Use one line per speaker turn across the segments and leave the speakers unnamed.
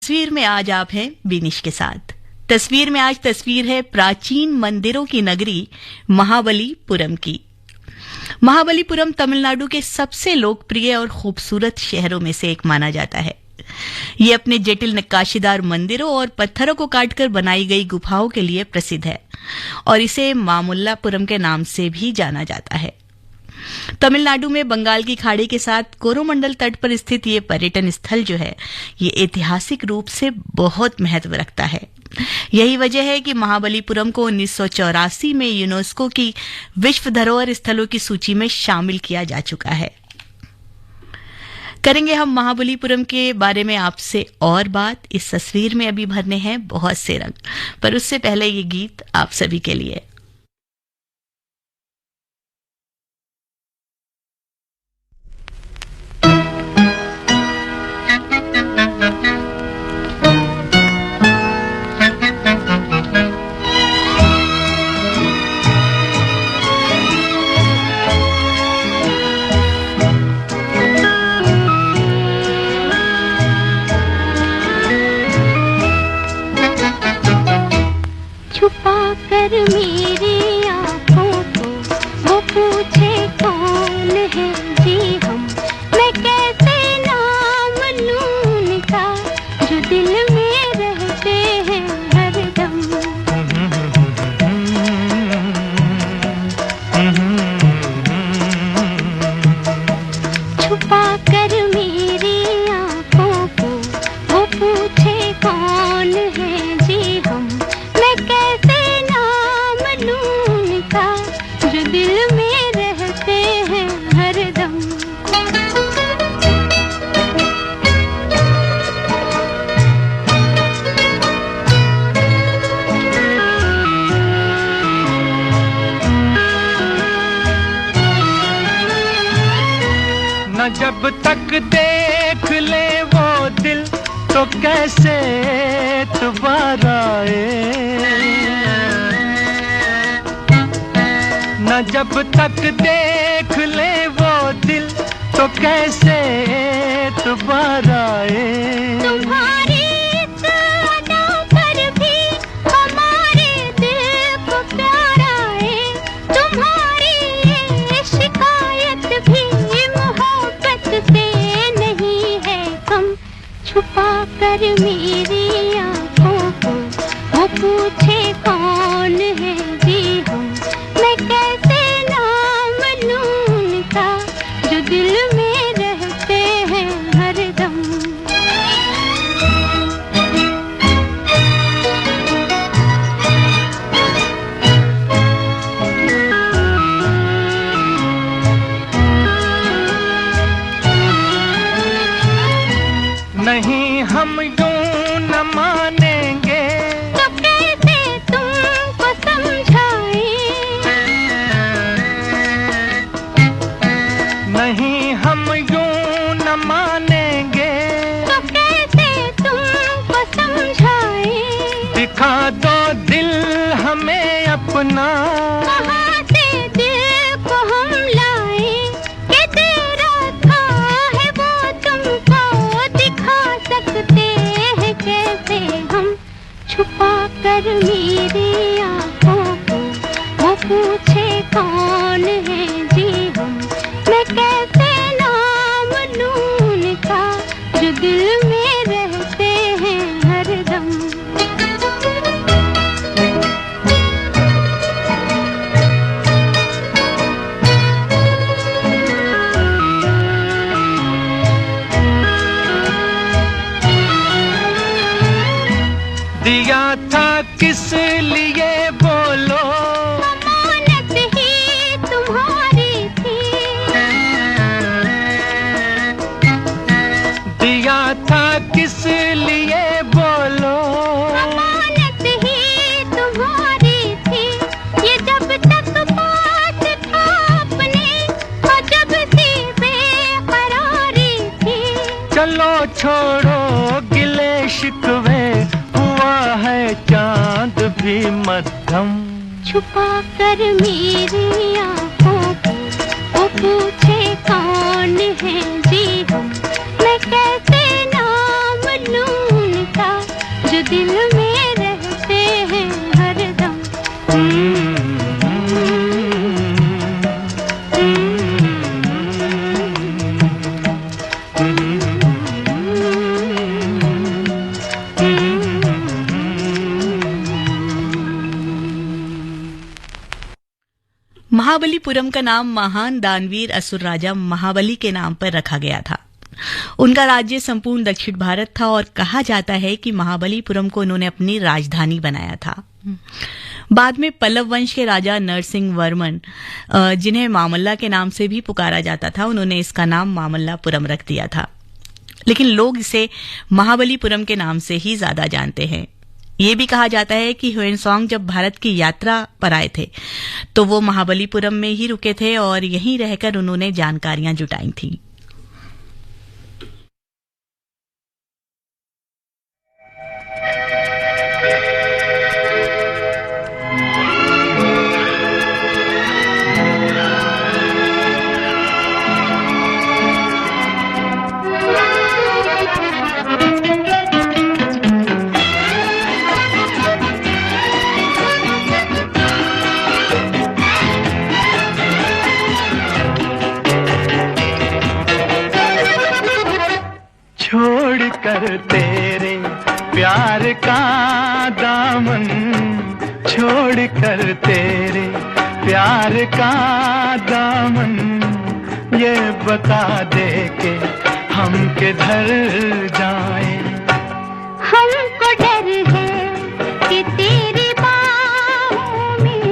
तस्वीर में आज आप हैं बिनिश के साथ। तस्वीर में आज तस्वीर है प्राचीन मंदिरों की नगरी महाबलीपुरम की। महाबलीपुरम तमिलनाडु के सबसे लोकप्रिय और खूबसूरत शहरों में से एक माना जाता है। ये अपने जटिल नक्काशीदार मंदिरों और पत्थरों को काटकर बनाई गई गुफाओं के लिए प्रसिद्ध है और इसे मामल्लापुरम के नाम से भी जाना जाता है। तमिलनाडु में बंगाल की खाड़ी के साथ कोरोमंडल तट पर स्थित ये पर्यटन स्थल जो है ये ऐतिहासिक रूप से बहुत महत्व रखता है। यही वजह है कि महाबलीपुरम को 1984 में यूनेस्को की विश्व धरोहर स्थलों की सूची में शामिल किया जा चुका है। करेंगे हम महाबलीपुरम के बारे में आपसे और बात। इस तस्वीर में अभी भरने हैं बहुत से रंग, पर उससे पहले ये गीत आप सभी के लिए।
मेरी आँखों को वो पूछे कौन है जी हम, मैं कैसे नाम लूं उनका जो दिल में रहते हैं हरदम। छुपा कर मेरी आँखों को वो पूछे कौन है जी हम, मैं कैसे जो दिल में रहते हैं हरदम।
न जब तक देख ले वो दिल तो कैसे दोबारा आए, न जब तक देख ले वो दिल तो कैसे दोबारा आए।
तुम्हारी इस अदा पर भी हमारे दिल को प्यार आए, तुम्हारी ये शिकायत भी मोहब्बत से नहीं है कम। छुपा कर मेरी आँखों को वो पूछे कौन है जी हम, मैं कैसे नाम लूं उनका जो दिल में रहते हैं हरदम।
नहीं हम यूं न मानेंगे
तो कैसे तुमको समझाएं,
नहीं हम यूं न मानेंगे
तो कैसे तुमको समझाएं।
दिखा दो दिल हमें अपना,
कहाँ से दिल को हम लाएं, कि तेरा था है वो तुमको दिखा सकते हैं कैसे हम। छुपा कर मेरी आँखों को वो पूछे कौन है जी हम, मैं कैसे नाम लूं उनका जो दिल में रहते हैं हरदम।
दिया था किस लिए बोलो,
अमानत ही तुम्हारी थी।
दिया था किस लिए बोलो,
अमानत ही तुम्हारी थी। ये जब तक पास था अपने और जब सी बेकरारी थी।
चलो छोड़ो गिले शिकवे, हुआ है चांद भी मध्यम।
छुपा कर मेरी आँखों को वो पूछे कौन है जी हम, मैं कैसे नाम लूं उनका जो दिल में रहते हैं हरदम।
महाबलीपुरम का नाम महान दानवीर असुर राजा महाबली के नाम पर रखा गया था। उनका राज्य संपूर्ण दक्षिण भारत था और कहा जाता है कि महाबलीपुरम को उन्होंने अपनी राजधानी बनाया था। बाद में पल्लव वंश के राजा नरसिंह वर्मन, जिन्हें मामल्ला के नाम से भी पुकारा जाता था, उन्होंने इसका नाम मामल्लापुरम रख दिया था, लेकिन लोग इसे महाबलीपुरम के नाम से ही ज्यादा जानते हैं। ये भी कहा जाता है कि ह्वेनसांग जब भारत की यात्रा पर आए थे तो वो महाबलीपुरम में ही रुके थे और यहीं रहकर उन्होंने जानकारियां जुटाई थी।
कर तेरे प्यार का दामन, छोड़ कर तेरे प्यार का दामन, ये बता दे के हम किधर जाएं।
हमको डर है कि तेरी बाहों में,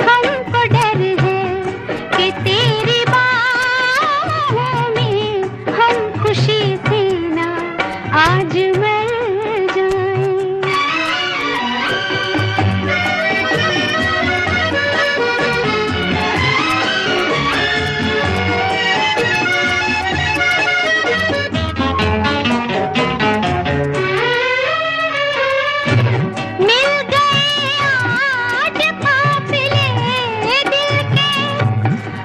हमको डर है कि तेरी बाहों में हम खुशी से ना आज मर जाएं। मिल गए आज काफिले दिल के,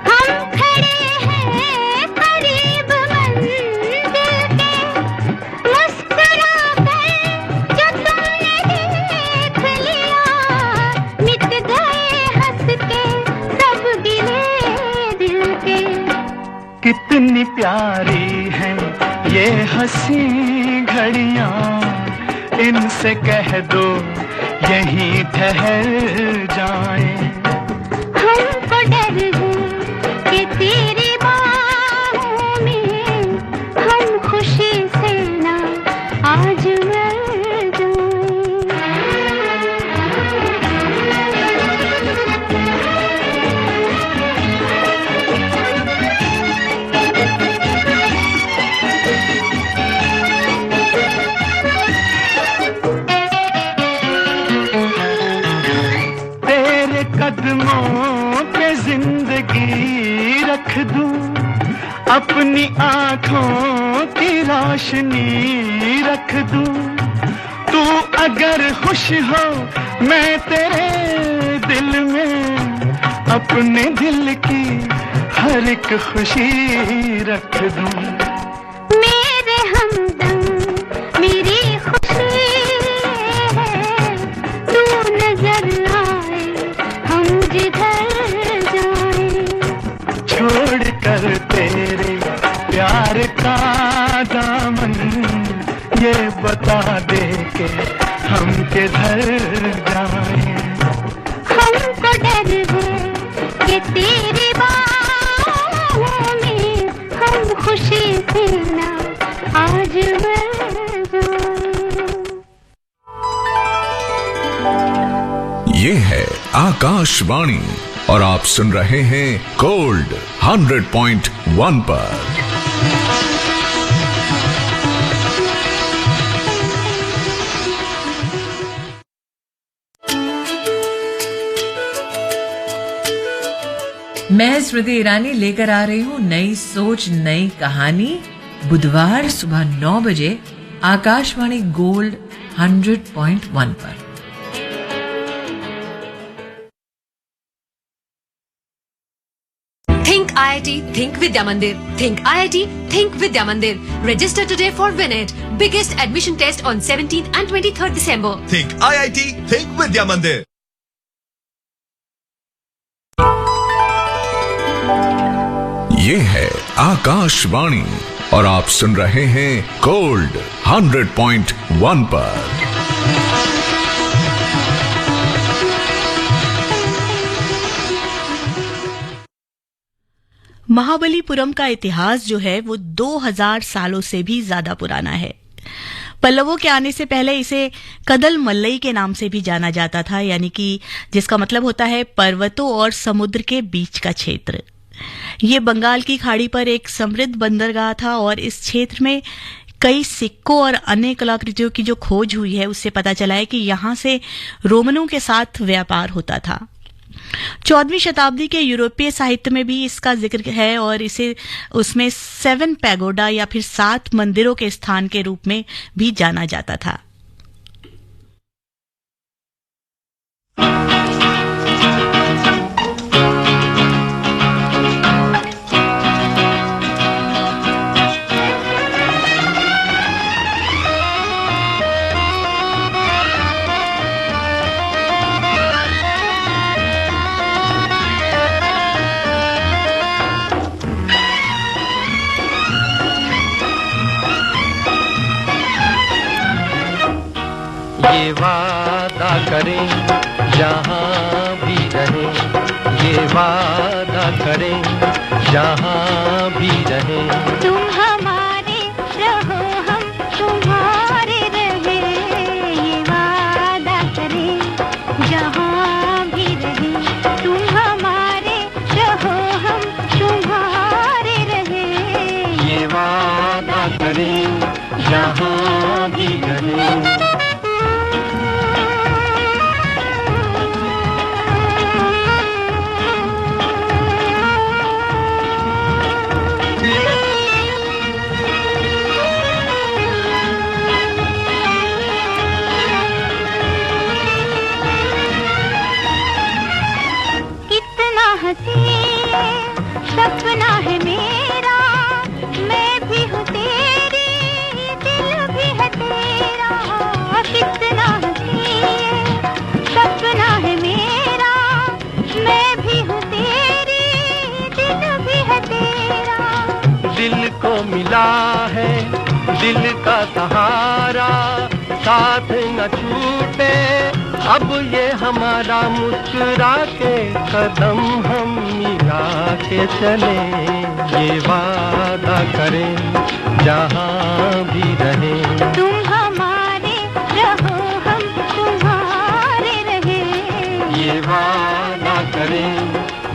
हम खड़े हैं करीब मंजिल के। मुस्कुरा कर जो तुमने देख लिया, मिट गए हंस के सब गिले दिल के।
कितनी प्यारी हैं ये हंसी घड़ियां, इनसे कह दो यहीं ठहर जाएं।
हमको डर है कि तेरी बाहों में हम खुशी से ना आज मर जाएं।
तेरे कदमों पे जिंदगी रख दूं, अपनी आंखों की रोशनी रख दूं। तू अगर खुश हो मैं तेरे दिल में अपने दिल की हर एक खुशी रख दूं।
मेरे हमदम मेरी खुशी है, तू नजर आए हम जिधर जाएं।
छोड़ कर तेरे प्यार का दामन, ये बता दे के हम किधर जाएं।
हमको डर है कि तेरी बाहों में हम खुशी से ना आज मर जाएं।
ये है आकाशवाणी और आप सुन रहे हैं गोल्ड 100.1 पर।
मैं स्मृति ईरानी लेकर आ रही हूँ नई सोच नई कहानी, बुधवार सुबह 9 बजे आकाशवाणी गोल्ड 100.1 पर।
Think IIT, think Vidya Mandir. Think IIT, think Vidya Mandir. Register today for WinIt. Biggest admission test on 17th and 23rd December.
Think IIT, think Vidya Mandir.
ये है आकाशवाणी और आप सुन रहे हैं गोल्ड 100.1 पर।
महाबलीपुरम का इतिहास जो है वो 2000 सालों से भी ज्यादा पुराना है। पल्लवों के आने से पहले इसे कदल मल्लई के नाम से भी जाना जाता था, यानी कि जिसका मतलब होता है पर्वतों और समुद्र के बीच का क्षेत्र। ये बंगाल की खाड़ी पर एक समृद्ध बंदरगाह था और इस क्षेत्र में कई सिक्कों और अन्य कलाकृतियों की जो खोज हुई है उससे पता चला है कि यहाँ से रोमनों के साथ व्यापार होता था। 14वीं शताब्दी के यूरोपीय साहित्य में भी इसका जिक्र है और इसे उसमें 7 पैगोडा या फिर 7 मंदिरों के स्थान के रूप में भी जाना जाता था।
ये वादा करें जहाँ भी रहें, ये वादा करें जहाँ भी रहें।
तुम हमारे रहो हम तुम्हारे रहे, ये वादा करें जहाँ भी रहें। तुम हमारे रहो हम तुम्हारे रहे,
ये वादा करें जहाँ भी रहें।
सपना है मेरा, मैं भी हूँ तेरी, दिल भी है तेरा। कितना हंसी सपना है मेरा, मैं भी हूँ तेरी, दिल भी है तेरा।
दिल को मिला है दिल का सहारा, साथ न छूटे अब ये हमारा, मुस्कुरा के कदम हम मिला के चले। ये वादा करें जहाँ भी रहें,
तुम हमारे रहो हम तुम्हारे रहे।
ये वादा करें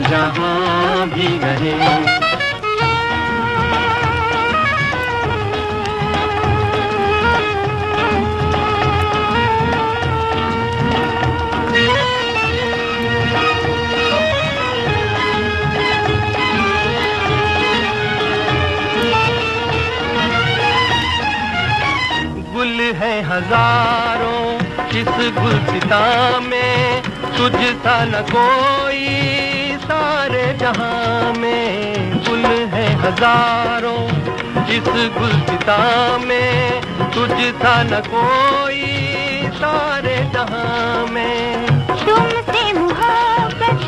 जहाँ भी रहें। गुल है हजारों इस गुलसिता में, तुझ सा न कोई सारे जहां में। गुल है हजारों इस गुलसिता में, तुझ सा न कोई सारे जहां में।
तुमसे मोहब्बत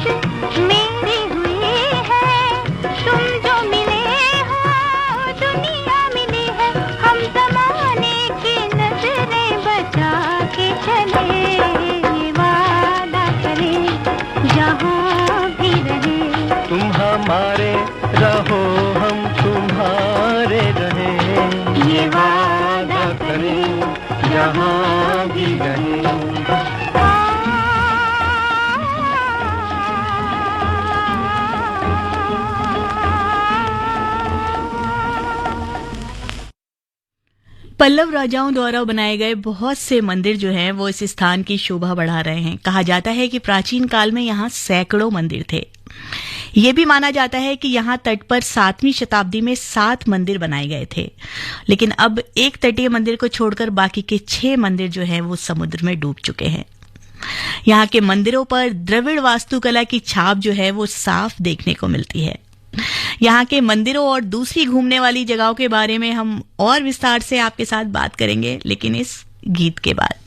मेरी हुई है, तुम जो मिले हो दुनिया मिली है। हम जमाने की नजरें बचा के चले, ये वादा करें जहाँ भी रहे।
तुम हमारे रहो हम तुम्हारे रहे, ये वादा करें जहाँ भी रहे।
पल्लव राजाओं द्वारा बनाए गए बहुत से मंदिर जो हैं वो इस स्थान की शोभा बढ़ा रहे हैं। कहा जाता है कि प्राचीन काल में यहाँ सैकड़ों मंदिर थे। ये भी माना जाता है कि यहाँ तट पर 7वीं शताब्दी में 7 मंदिर बनाए गए थे, लेकिन अब एक तटीय मंदिर को छोड़कर बाकी के 6 मंदिर जो हैं वो समुद्र में डूब चुके हैं। यहाँ के मंदिरों पर द्रविड़ वास्तुकला की छाप जो है वो साफ देखने को मिलती है। यहाँ के मंदिरों और दूसरी घूमने वाली जगहों के बारे में हम और विस्तार से आपके साथ बात करेंगे, लेकिन इस गीत के बाद।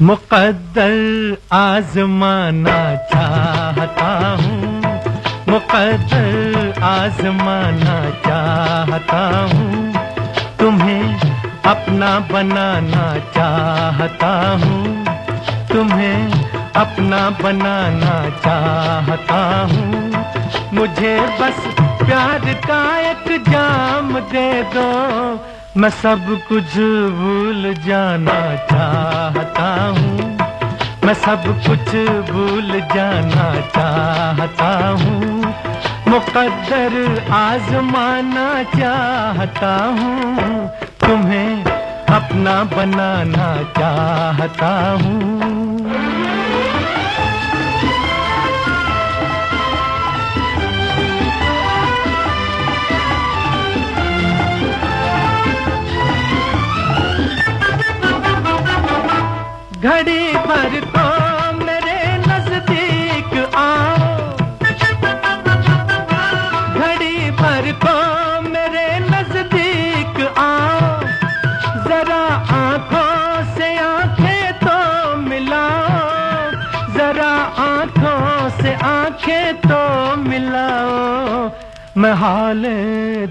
मुक़द्दर आज़माना चाहता हूँ, मुक़द्दर आज़माना चाहता हूँ, तुम्हें अपना बनाना चाहता हूँ, तुम्हें अपना बनाना चाहता हूँ। मुझे बस प्यार का एक जाम दे दो, मैं सब कुछ भूल जाना चाहता हूँ, मैं सब कुछ भूल जाना चाहता हूँ। मुक़द्दर आज़माना चाहता हूँ, तुम्हें अपना बनाना चाहता हूँ। घड़ी भर को मेरे नजदीक आओ, घड़ी भर को मेरे नजदीक आओ, जरा आंखों से आंखें तो मिलाओ, जरा आंखों से आंखें तो मिलाओ। मैं हाल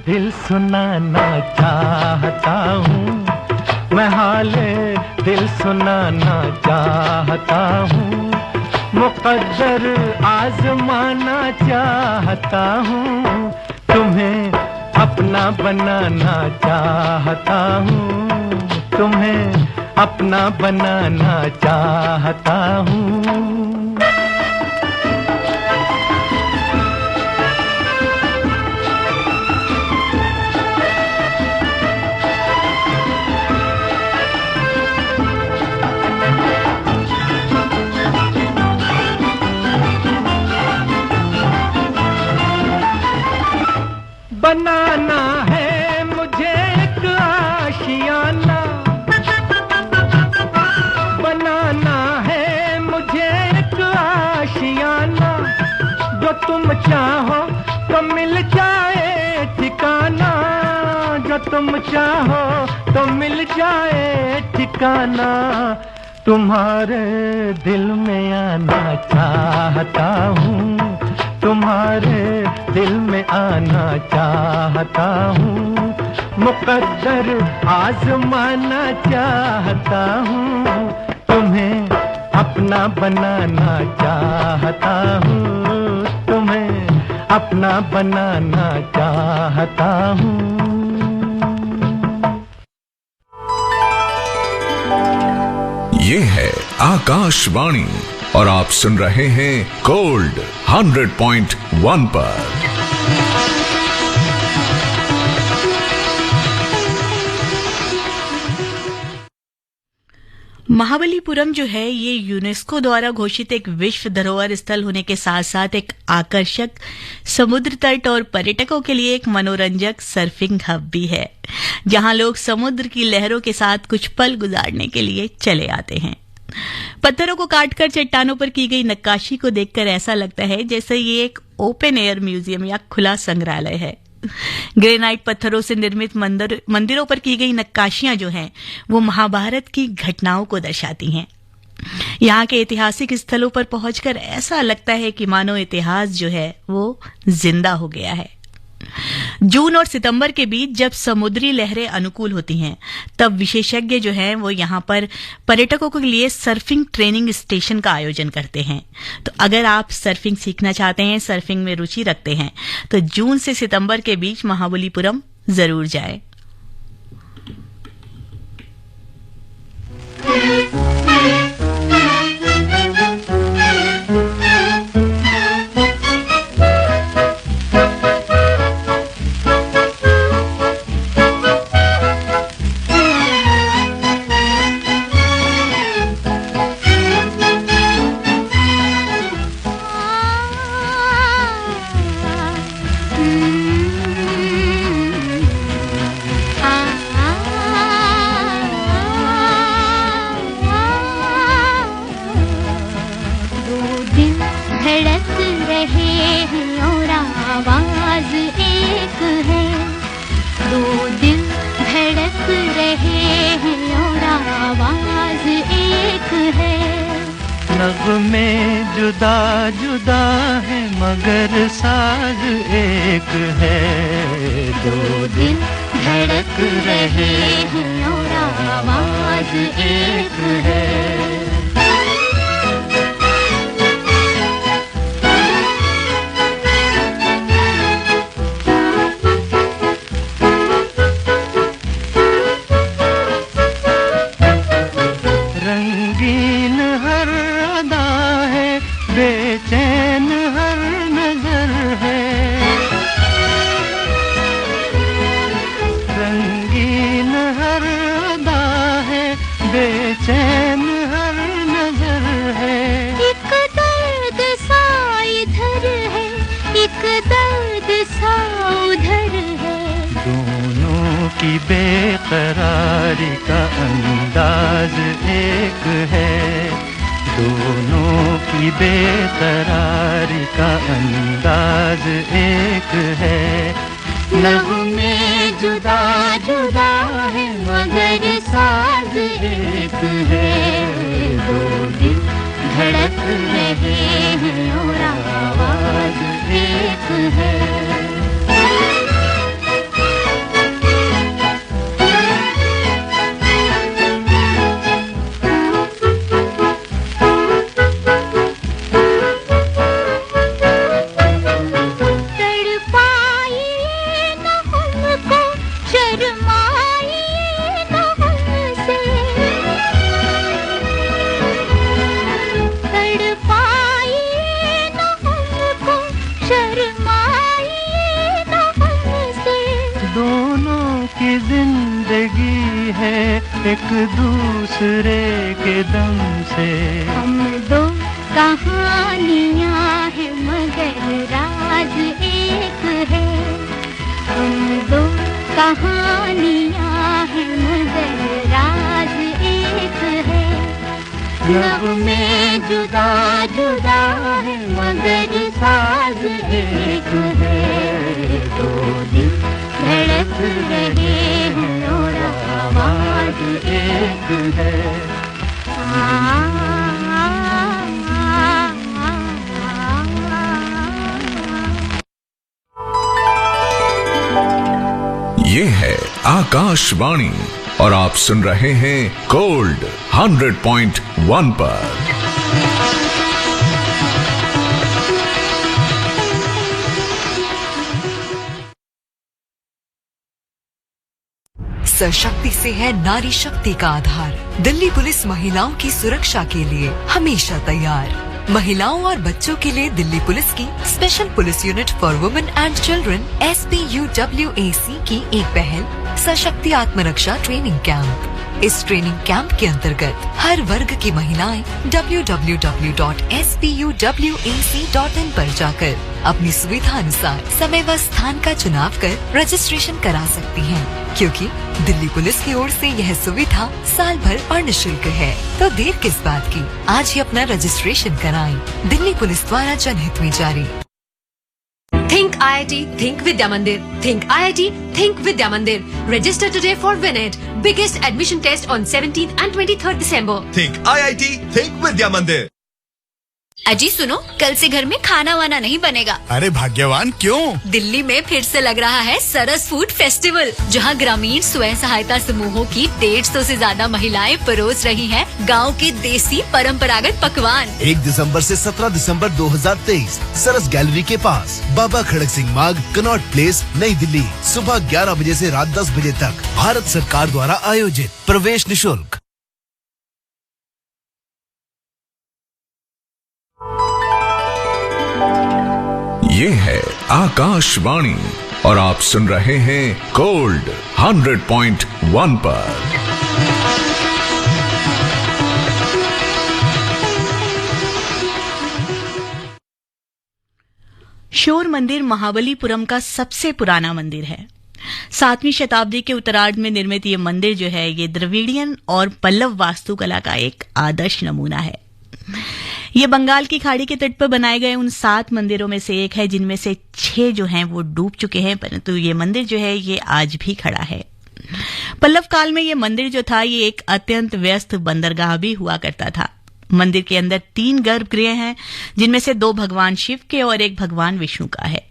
दिल सुनाना चाहता हूँ, मैं हाल दिल सुनाना चाहता हूँ। मुक़द्दर आज़माना चाहता हूँ, तुम्हें अपना बनाना चाहता हूँ, तुम्हें अपना बनाना चाहता हूँ। बनाना है मुझे एक आशियाना, बनाना है मुझे एक आशियाना, जो तुम चाहो तो मिल जाए ठिकाना, जो तुम चाहो तो मिल जाए ठिकाना। तुम्हारे दिल में आना चाहता हूँ, तुम्हारे दिल में आना चाहता हूँ। मुक़द्दर आज़माना चाहता हूँ, तुम्हें अपना बनाना चाहता हूँ, तुम्हें अपना बनाना चाहता हूँ।
ये है आकाशवाणी और आप सुन रहे हैं गोल्ड 100.1 पर।
महाबलीपुरम जो है ये यूनेस्को द्वारा घोषित एक विश्व धरोहर स्थल होने के साथ साथ एक आकर्षक समुद्र तट और पर्यटकों के लिए एक मनोरंजक सर्फिंग हब भी है, जहां लोग समुद्र की लहरों के साथ कुछ पल गुजारने के लिए चले आते हैं। पत्थरों को काटकर चट्टानों पर की गई नक्काशी को देखकर ऐसा लगता है जैसे ये एक ओपन एयर म्यूजियम या खुला संग्रहालय है। ग्रेनाइट पत्थरों से निर्मित मंदिरों पर की गई नक्काशियां जो हैं वो महाभारत की घटनाओं को दर्शाती हैं। यहाँ के ऐतिहासिक स्थलों पर पहुंचकर ऐसा लगता है कि मानो इतिहास जो है वो जिंदा हो गया है। जून और सितंबर के बीच जब समुद्री लहरें अनुकूल होती हैं तब विशेषज्ञ जो हैं वो यहाँ पर पर्यटकों के लिए सर्फिंग ट्रेनिंग स्टेशन का आयोजन करते हैं। तो अगर आप सर्फिंग सीखना चाहते हैं, सर्फिंग में रुचि रखते हैं, तो जून से सितंबर के बीच महाबलीपुरम जरूर जाएं।
दिल धड़क रहे हैं और आवाज एक है, दो दिल धड़क रहे हैं और आवाज एक है।
नगमे जुदा जुदा है मगर साज एक है, दो दिल धड़क रहे हैं और आवाज एक है। रंगीन हर अदा है, बेचैन हर नजर है, रंगीन हर अदा है, बेचैन हर नजर है।
एक दर्द सा इधर है, एक दर्द सा उधर है,
दोनों की बेकरारी का अंदाज एक है, दोनों की बेकरारी का अंदाज एक है। नगमे जुदा जुदा है मगर साज एक है, दो दिल धड़क रहे हैं और आवाज एक है। एक दूसरे के दम से
हम दो कहानियाँ हैं मगर राज एक है, हम दो कहानियाँ हैं मगर राज एक है। नगमे जुदा जुदा है मगर साज एक है, दो दिल धड़क रहे हैं और आवाज एक है।
ये है आकाशवाणी और आप सुन रहे हैं गोल्ड 100.1 पर।
सशक्ति से है नारी शक्ति का आधार। दिल्ली पुलिस महिलाओं की सुरक्षा के लिए हमेशा तैयार। महिलाओं और बच्चों के लिए दिल्ली पुलिस की special police unit for women and children SPUWAC की एक पहल सशक्ति आत्मरक्षा ट्रेनिंग कैंप। इस ट्रेनिंग कैंप के अंतर्गत हर वर्ग की महिलाएं www.spUWAC.in पर जाकर अपनी सुविधा अनुसार समय व स्थान का चुनाव कर रजिस्ट्रेशन करा सकती हैं, क्योंकि दिल्ली पुलिस की ओर से यह सुविधा साल भर और निःशुल्क है। तो देर किस बात की, आज ही अपना रजिस्ट्रेशन कराएं। दिल्ली पुलिस द्वारा जनहित में जारी।
Think IIT, think Vidya Mandir. Think IIT, think Vidya Mandir. Register today for WinIt. Biggest admission test on 17th and 23rd December.
Think IIT, think Vidya Mandir.
अजी सुनो, कल से घर में खाना वाना नहीं बनेगा।
अरे भाग्यवान क्यों?
दिल्ली में फिर से लग रहा है सरस फूड फेस्टिवल, जहां ग्रामीण स्वयं सहायता समूहों की 150 से ज्यादा महिलाएं परोस रही हैं गांव के देसी परंपरागत पकवान।
1 दिसंबर से 17 दिसंबर 2023 सरस गैलरी के पास, बाबा खड़क सिंह मार्ग, कनॉट प्लेस, नई दिल्ली। सुबह 11 बजे से रात 10 बजे तक। भारत सरकार द्वारा आयोजित। प्रवेश निःशुल्क।
ये है आकाशवाणी और आप सुन रहे हैं गोल्ड 100.1 पर।
शोर मंदिर महाबलीपुरम का सबसे पुराना मंदिर है। 7वीं शताब्दी के उत्तरार्ध में निर्मित ये मंदिर जो है, ये द्रविड़ियन और पल्लव वास्तुकला का एक आदर्श नमूना है। ये बंगाल की खाड़ी के तट पर बनाए गए उन 7 मंदिरों में से एक है जिनमें से 6 जो हैं वो डूब चुके हैं, परंतु ये मंदिर जो है ये आज भी खड़ा है। पल्लव काल में ये मंदिर जो था ये एक अत्यंत व्यस्त बंदरगाह भी हुआ करता था। मंदिर के अंदर 3 गर्भगृह हैं जिनमें से 2 भगवान शिव के और 1 भगवान विष्णु का है।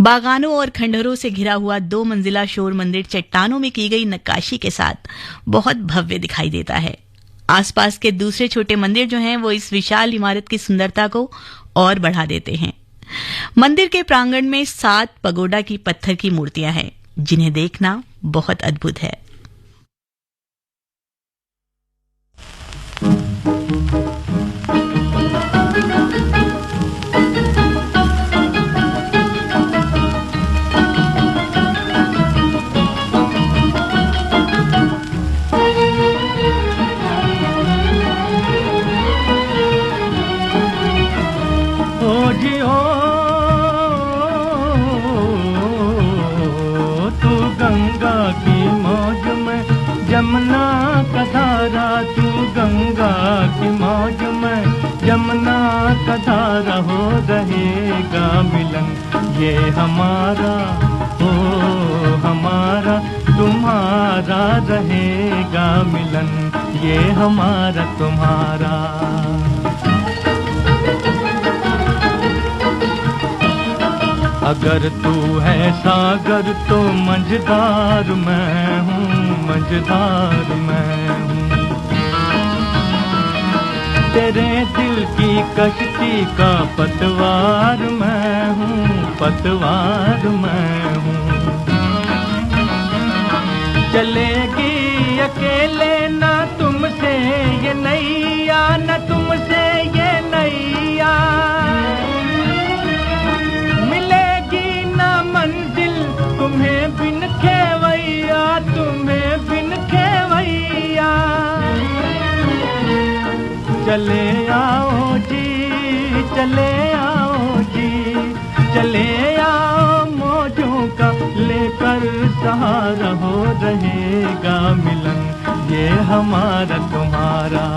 बागानों और खंडहरों से घिरा हुआ 2 मंजिला शोर मंदिर चट्टानों में की गई नक्काशी के साथ बहुत भव्य दिखाई देता है। आसपास के दूसरे छोटे मंदिर जो हैं वो इस विशाल इमारत की सुंदरता को और बढ़ा देते हैं। मंदिर के प्रांगण में 7 पगोडा की पत्थर की मूर्तियां हैं जिन्हें देखना बहुत अद्भुत है।
यमुना का धारा तू गंगा की मौज में, यमुना का धारा हो रहेगा मिलन ये हमारा, ओ हमारा तुम्हारा रहेगा मिलन ये हमारा तुम्हारा। अगर तू है सागर तो मझधार मैं हूँ, मझधार मैं हूँ। तेरे दिल की कश्ती का पतवार मैं हूँ, पतवार मैं हूँ। चलेगी अकेले ना तुमसे ये नैया, ना तुमसे ये नैया। मंजिल तुम्हें बिन खेवैया, तुम्हें बिन खेवैया। चले आओ जी, चले आओ जी, चले आओ मौजों का लेकर सहारा हो रहेगा मिलन ये हमारा तुम्हारा।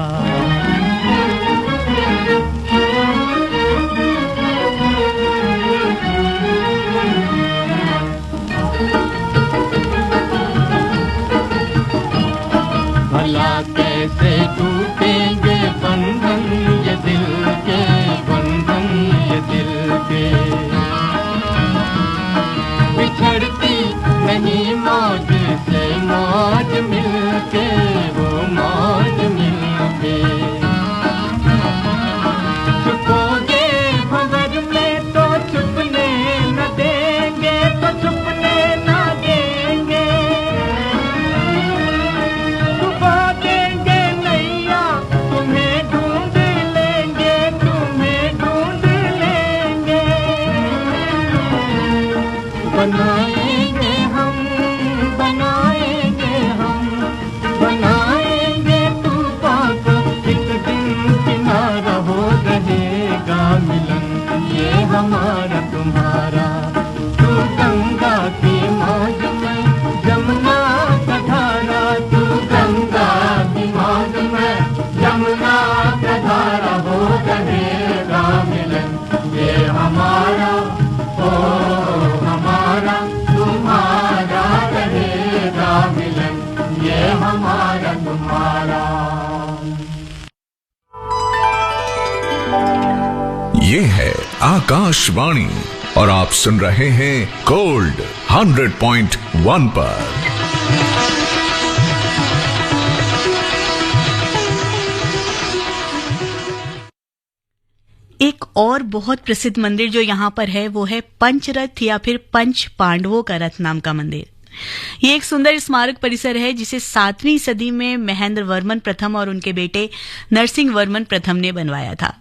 भला कैसे टूटेंगे बंधन ये दिल के, बंधन ये दिल के। बिछड़ती नहीं मौज से मौज मिलके, वो मौज मिलके। छुपोगे भंवर में तो छुपने न देंगे, तो छुपने न देंगे। बनाएंगे हम, बनाएंगे हम, बनाएंगे तूफान को एक दिन किनारा हो रहेगा मिलन ये हमारा तुम्हारा। तू गंगा की मौज में, यमुना का धारा, तू गंगा की मौज में, यमुना का धारा हो रहेगा मिलन ये हमारा, ओ हमारा तुम्हारा रहेगा मिलन ये हमारा तुम्हारा।
ये है आकाशवाणी और आप सुन रहे हैं गोल्ड 100.1 पर।
एक और बहुत प्रसिद्ध मंदिर जो यहाँ पर है वो है पंचरथ या फिर पंच पांडवों का रथ नाम का मंदिर। ये एक सुंदर स्मारक परिसर है जिसे 7वीं सदी में महेंद्र वर्मन प्रथम और उनके बेटे नरसिंह वर्मन प्रथम ने बनवाया था।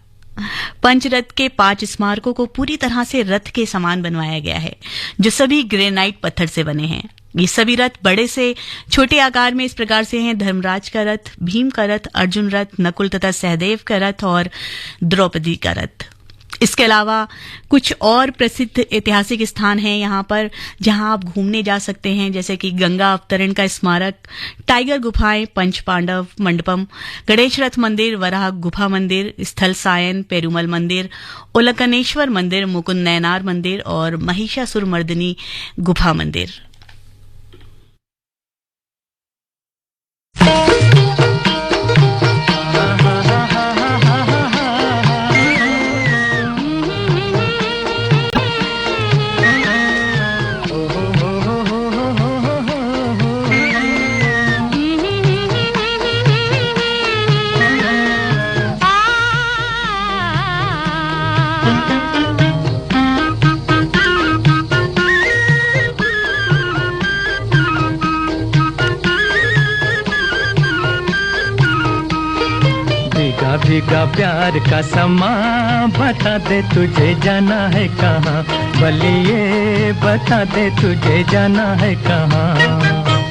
पंचरथ के 5 स्मारकों को पूरी तरह से रथ के समान बनवाया गया है जो सभी ग्रेनाइट पत्थर से बने हैं। ये सभी रथ बड़े से छोटे आकार में इस प्रकार से हैं: धर्मराज का रथ, भीम का रथ, अर्जुन रथ, नकुल तथा सहदेव का रथ और द्रौपदी का रथ। इसके अलावा कुछ और प्रसिद्ध ऐतिहासिक स्थान हैं यहाँ पर जहाँ आप घूमने जा सकते हैं, जैसे कि गंगा अवतरण का स्मारक, टाइगर गुफाएं, पंच पांडव मंडपम, गणेश रथ मंदिर, वराह गुफा मंदिर, स्थल सायन, पेरुमल मंदिर, उलकनेश्वर मंदिर, मुकुंद नयनार मंदिर और महिषासुर मर्दिनी गुफा मंदिर।
भीगा प्यार का समा, बता दे तुझे जाना है कहाँ, बलिए बता दे तुझे जाना है कहाँ।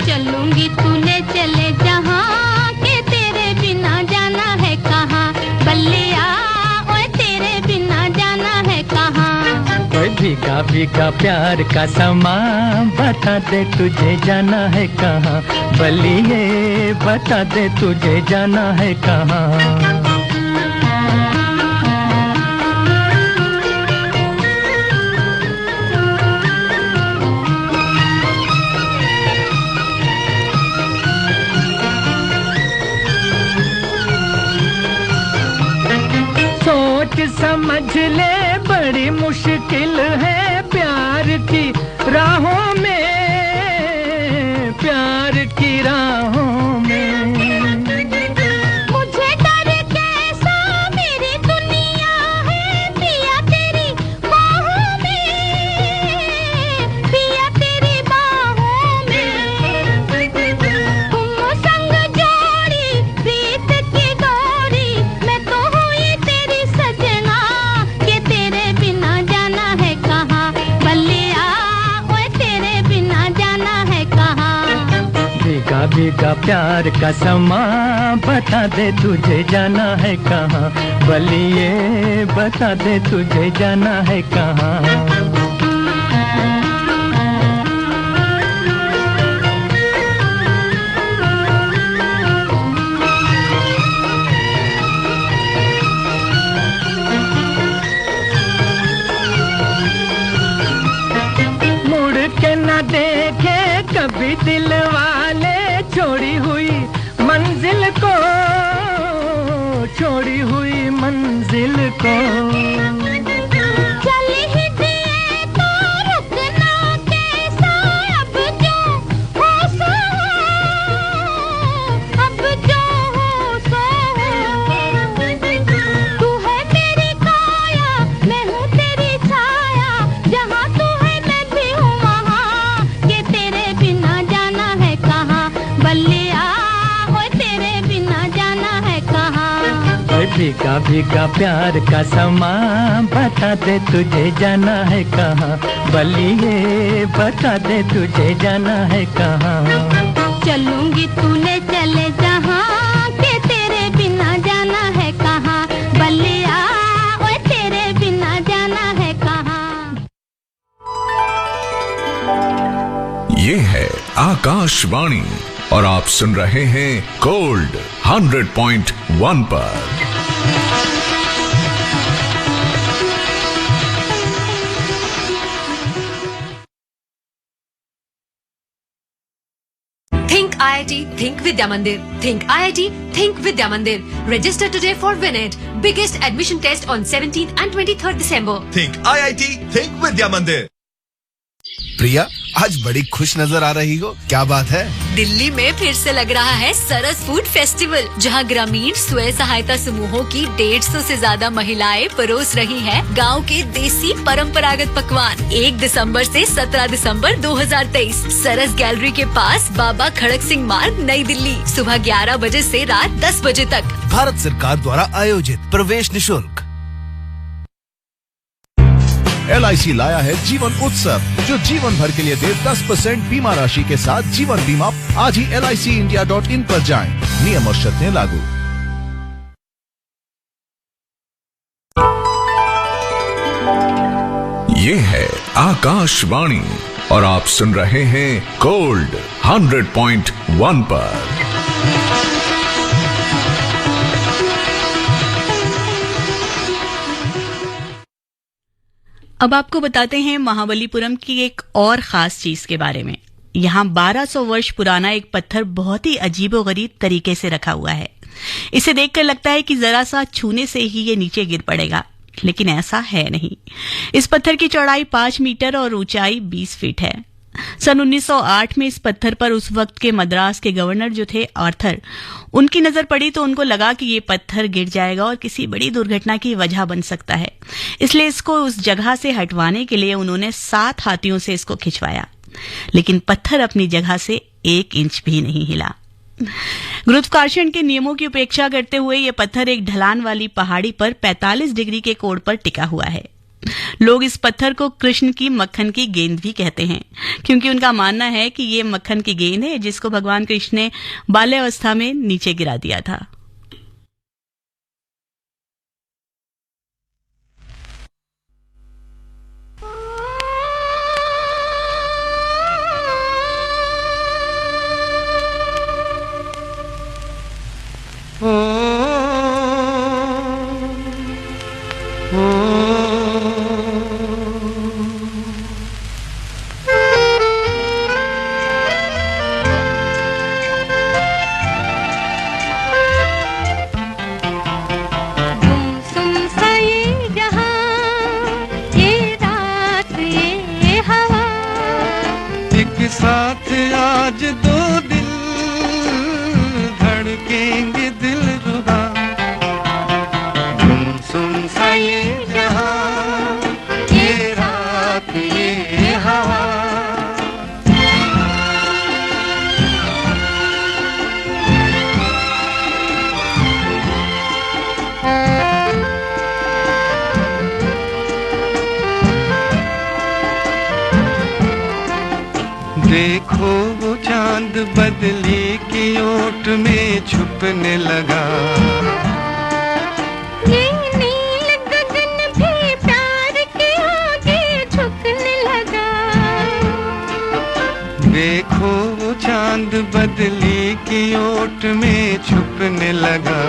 चलूंगी तूने चले जहाँ, के तेरे बिना जाना है कहाँ, बल्लिया ओए तेरे बिना जाना है कहाँ।
ओए भीगा भीगा प्यार का समा, बता दे तुझे जाना है कहाँ, बलिए बता दे तुझे जाना है कहाँ। समझ ले बड़ी मुश्किल है प्यार की राहों में, प्यार की राहों में।
मुझे डर कैसा मेरी दुनिया है, पिया तेरी बाहों में, पिया तेरी बाहों में। तुम संग जोड़ी प्रीत की डोरी, मैं तो हुई तेरी सजना, के तेरे बिना जाना है कहाँ, बल्लिया ओए तेरे बिना जाना है कहाँ।
भीगा भीगा प्यार का समा, बता दे तुझे जाना है कहाँ, बलिए बता दे तुझे जाना है कहाँ। देखे कभी दिल वाले छोड़ी हुई मंजिल को, छोड़ी हुई मंजिल को।
चल ही दिए तो रुकना कैसा, अब जो हो सो, अब जो हो सो। तू है मेरी काया, मैं हूँ तेरी छाया, जहाँ तू है मैं भी हूँ वहाँ, के तेरे बिना जाना है कहाँ, बल्लिया ओए तेरे बिना जाना है कहाँ।
भीगा भीगा प्यार का समा, बता दे तुझे जाना है कहाँ, बलिए बता दे तुझे जाना है कहाँ।
चलूंगी तूने चले जहाँ, के तेरे बिना जाना है कहाँ, बल्लिया ओए तेरे बिना जाना है कहाँ।
ये है आकाशवाणी और आप सुन रहे हैं गोल्ड 100.1 पर।
Think IIT, Think Vidya Mandir. Think IIT, Think Vidya Mandir. Register today for WinIt. Biggest admission test on 17th and 23rd December.
Think IIT, Think Vidya Mandir.
प्रिया, आज बड़ी खुश नजर आ रही हो, क्या बात है?
दिल्ली में फिर से लग रहा है सरस फूड फेस्टिवल, जहां ग्रामीण स्वयं सहायता समूहों की 150 से ज्यादा महिलाएं परोस रही हैं गांव के देसी परंपरागत पकवान। 1 दिसंबर से 17 दिसंबर 2023 सरस गैलरी के पास, बाबा खड़क सिंह मार्ग, नई दिल्ली, सुबह 11 बजे से रात 10 बजे तक।
भारत सरकार द्वारा आयोजित, प्रवेश निशुल्क। LIC लाया है जीवन उत्सव, जो जीवन भर के लिए दे 10% बीमा राशि के साथ जीवन बीमा। आज ही LICindia.in पर जाएं, नियम और शर्तें लागू।
ये है आकाशवाणी और आप सुन रहे हैं गोल्ड 100.1 पर।
अब आपको बताते हैं महाबलीपुरम की एक और खास चीज के बारे में। यहाँ 1200 वर्ष पुराना एक पत्थर बहुत ही अजीबोगरीब तरीके से रखा हुआ है। इसे देखकर लगता है कि जरा सा छूने से ही ये नीचे गिर पड़ेगा, लेकिन ऐसा है नहीं। इस पत्थर की चौड़ाई 5 मीटर और ऊंचाई 20 फीट है। सन 1908 में इस पत्थर पर उस वक्त के मद्रास के गवर्नर जो थे आर्थर, उनकी नजर पड़ी तो उनको लगा कि ये पत्थर गिर जाएगा और किसी बड़ी दुर्घटना की वजह बन सकता है। इसलिए इसको उस जगह से हटवाने के लिए उन्होंने 7 हाथियों से इसको खिंचवाया, लेकिन पत्थर अपनी जगह से 1 इंच भी नहीं हिला। गुरुत्वाकर्षण के नियमों की उपेक्षा करते हुए यह पत्थर एक ढलान वाली पहाड़ी पर 45 डिग्री के कोण पर टिका हुआ है। लोग इस पत्थर को कृष्ण की मक्खन की गेंद भी कहते हैं, क्योंकि उनका मानना है कि ये मक्खन की गेंद है जिसको भगवान कृष्ण ने बाल्यावस्था में नीचे गिरा दिया था।
साथ आज 2 दिल धड़केंगे दिल रुबा, तुम सुन सा ये जहां, ये रात ये हवा। देखो वो चांद बदली की ओट में छुपने लगा,
ये नील गगन भी प्यार के आगे झुकने लगा।
देखो वो चांद बदली की ओट में छुपने लगा,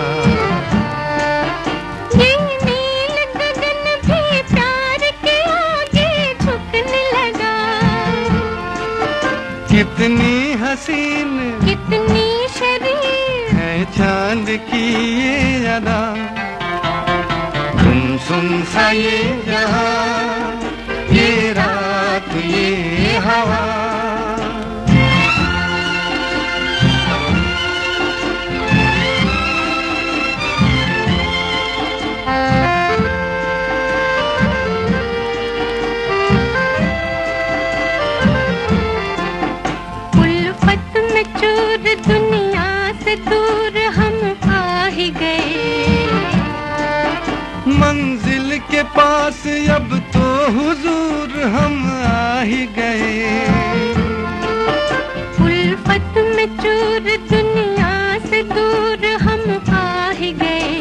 ये नील गगन भी प्यार के आगे झुकने लगा।
कितनी हसीन
कितनी शरीर
है चांद की ये अदा, तुम सुन सा ये जहां, ये रात ये हवा।
दुनिया से दूर हम आ ही गए,
मंजिल के पास अब तो हुजूर हम आ ही गए।
उल्फत में चूर दुनिया से दूर हम आ ही गए,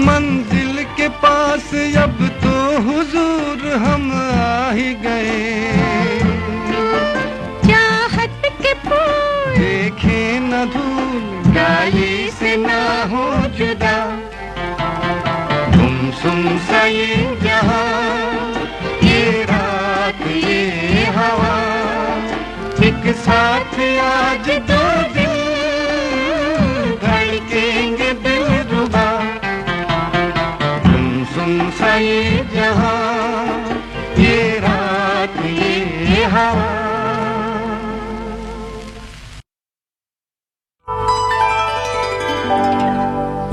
मंजिल के पास अब तो हुजूर हम आ ही गए। देखे न धूल गाली से ना हो जुदा, तुम सुन सा ये जहां, ये रात ये हवा। एक साथ आज 2 दिल धड़केंगे दिल रुबा, तुम सुन सा ये जहां, ये रात ये हवा।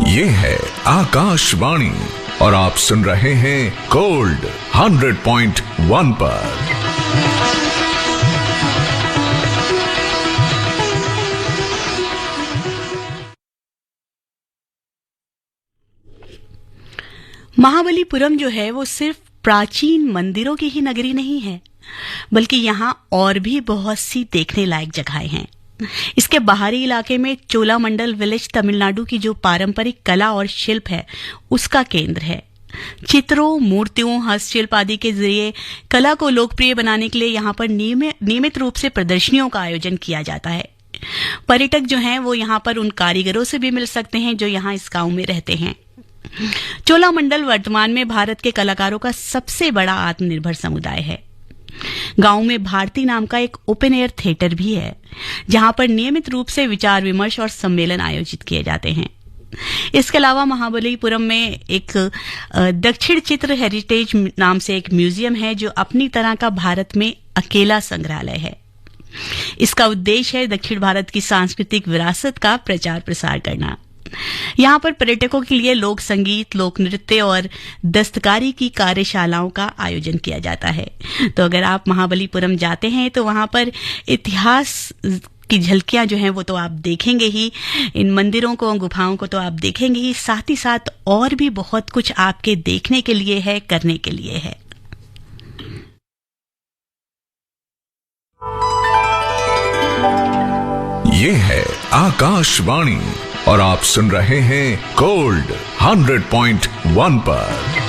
ये है आकाशवाणी और आप सुन रहे हैं गोल्ड 100.1 पर।
महाबलीपुरम जो है वो सिर्फ प्राचीन मंदिरों की ही नगरी नहीं है, बल्कि यहाँ और भी बहुत सी देखने लायक जगहें हैं। इसके बाहरी इलाके में चोलामंडल विलेज तमिलनाडु की जो पारंपरिक कला और शिल्प है उसका केंद्र है। चित्रों, मूर्तियों, हस्तशिल्प आदि के जरिए कला को लोकप्रिय बनाने के लिए यहाँ पर नियमित रूप से प्रदर्शनियों का आयोजन किया जाता है। पर्यटक जो हैं वो यहाँ पर उन कारीगरों से भी मिल सकते हैं जो यहाँ इस गांव में रहते हैं। चोलामंडल वर्तमान में भारत के कलाकारों का सबसे बड़ा आत्मनिर्भर समुदाय है। गांव में भारती नाम का एक ओपन एयर थिएटर भी है, जहां पर नियमित रूप से विचार विमर्श और सम्मेलन आयोजित किए जाते हैं। इसके अलावा महाबलीपुरम में एक दक्षिण चित्र हेरिटेज नाम से एक म्यूजियम है, जो अपनी तरह का भारत में अकेला संग्रहालय है। इसका उद्देश्य है दक्षिण भारत की सांस्कृतिक विरासत का प्रचार प्रसार करना। यहाँ पर पर्यटकों के लिए लोक संगीत, लोक नृत्य और दस्तकारी की कार्यशालाओं का आयोजन किया जाता है। तो अगर आप महाबलीपुरम जाते हैं तो वहां पर इतिहास की झलकियां जो हैं वो तो आप देखेंगे ही, इन मंदिरों को, गुफाओं को तो आप देखेंगे ही, साथ ही साथ और भी बहुत कुछ आपके देखने के लिए है, करने के लिए है।
ये है आकाशवाणी और आप सुन रहे हैं गोल्ड 100.1 पर।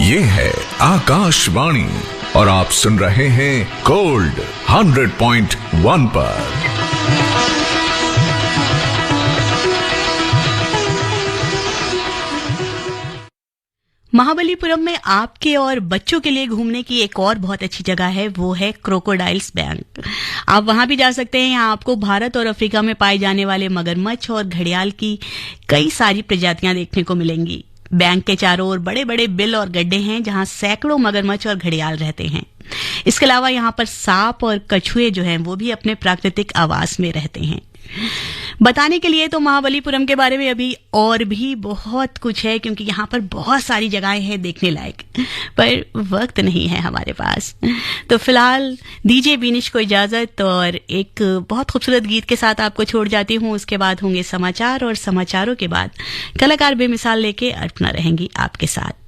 ये है आकाशवाणी और आप सुन रहे हैं गोल्ड 100.1 पर।
महाबलीपुरम में आपके और बच्चों के लिए घूमने की एक और बहुत अच्छी जगह है, वो है क्रोकोडाइल्स बैंक। आप वहां भी जा सकते हैं। यहाँ आपको भारत और अफ्रीका में पाए जाने वाले मगरमच्छ और घड़ियाल की कई सारी प्रजातियां देखने को मिलेंगी। बैंक के चारों ओर बड़े बड़े बिल और गड्ढे हैं जहां सैकड़ों मगरमच्छ और घड़ियाल रहते हैं। इसके अलावा यहाँ पर सांप और कछुए जो हैं वो भी अपने प्राकृतिक आवास में रहते हैं। बताने के लिए तो महाबलीपुरम के बारे में अभी और भी बहुत कुछ है, क्योंकि यहाँ पर बहुत सारी जगहें हैं देखने लायक, पर वक्त नहीं है हमारे पास। तो फिलहाल दीजिए बीनिश को इजाजत और एक बहुत खूबसूरत गीत के साथ आपको छोड़ जाती हूँ। उसके बाद होंगे समाचार और समाचारों के बाद कलाकार बेमिसाल लेके अर्पणा रहेंगी आपके साथ।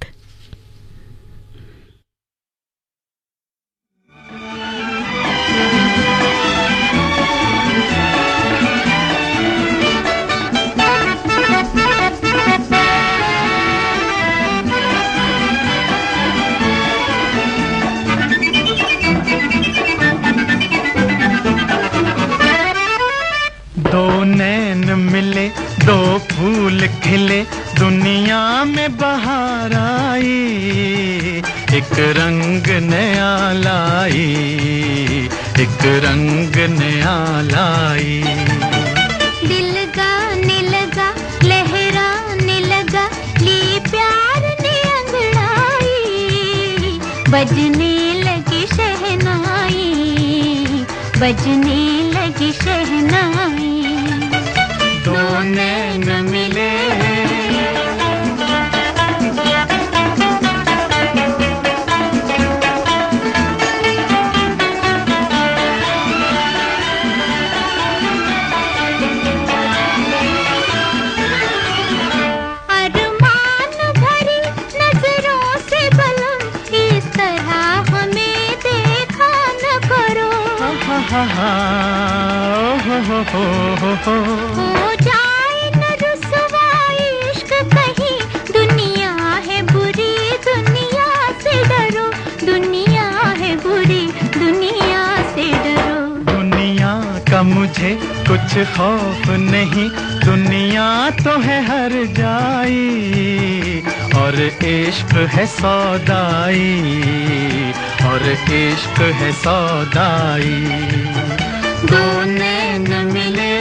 दो नैन मिले, दो फूल खिले, दुनिया में बहार आई, एक रंग नया लाई, एक रंग नया लाई।
दिल गाने लगा, लहराने लगा, ली प्यार ने अंगड़ाई, बजने लगी शहनाई, बजने लगी शहनाई।
दो नैन मिले,
अरमान भरी नजरों से बलम, इस तरह हमें देखा न करो। हो जाए न रुसवाई इश्क कहीं, दुनिया है बुरी, दुनिया से डरो, दुनिया है बुरी, दुनिया से डरो।
दुनिया का मुझे कुछ खौफ नहीं, दुनिया तो है हर जाई, और इश्क है सौदाई, और इश्क है सौदाई। दो नैन मिले,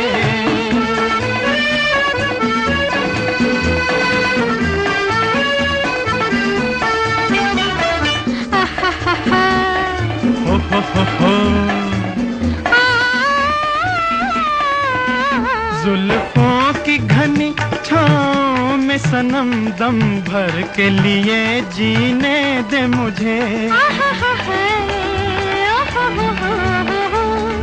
हो जुल्फों की घनी छाँव में सनम दम भर के लिए जीने दे मुझे,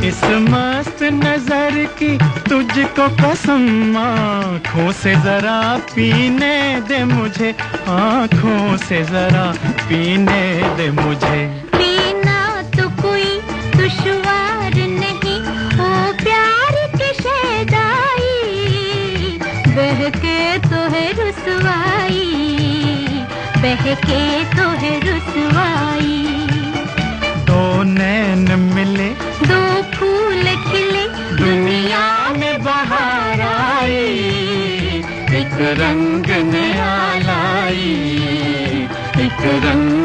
इस मस्त नजर की तुझको कसम, आँखों से जरा पीने दे मुझे, आँखों से जरा पीने दे मुझे।
पीना तो कोई दुश्वार नहीं, ओ प्यार की शहदाई, बहके तो है रुसवाई, बहके तो है रुसवाई।
दो नैन मिले,
दो फूल खिले,
दुनिया में बहार आई, एक रंग नया लाई, एक रंग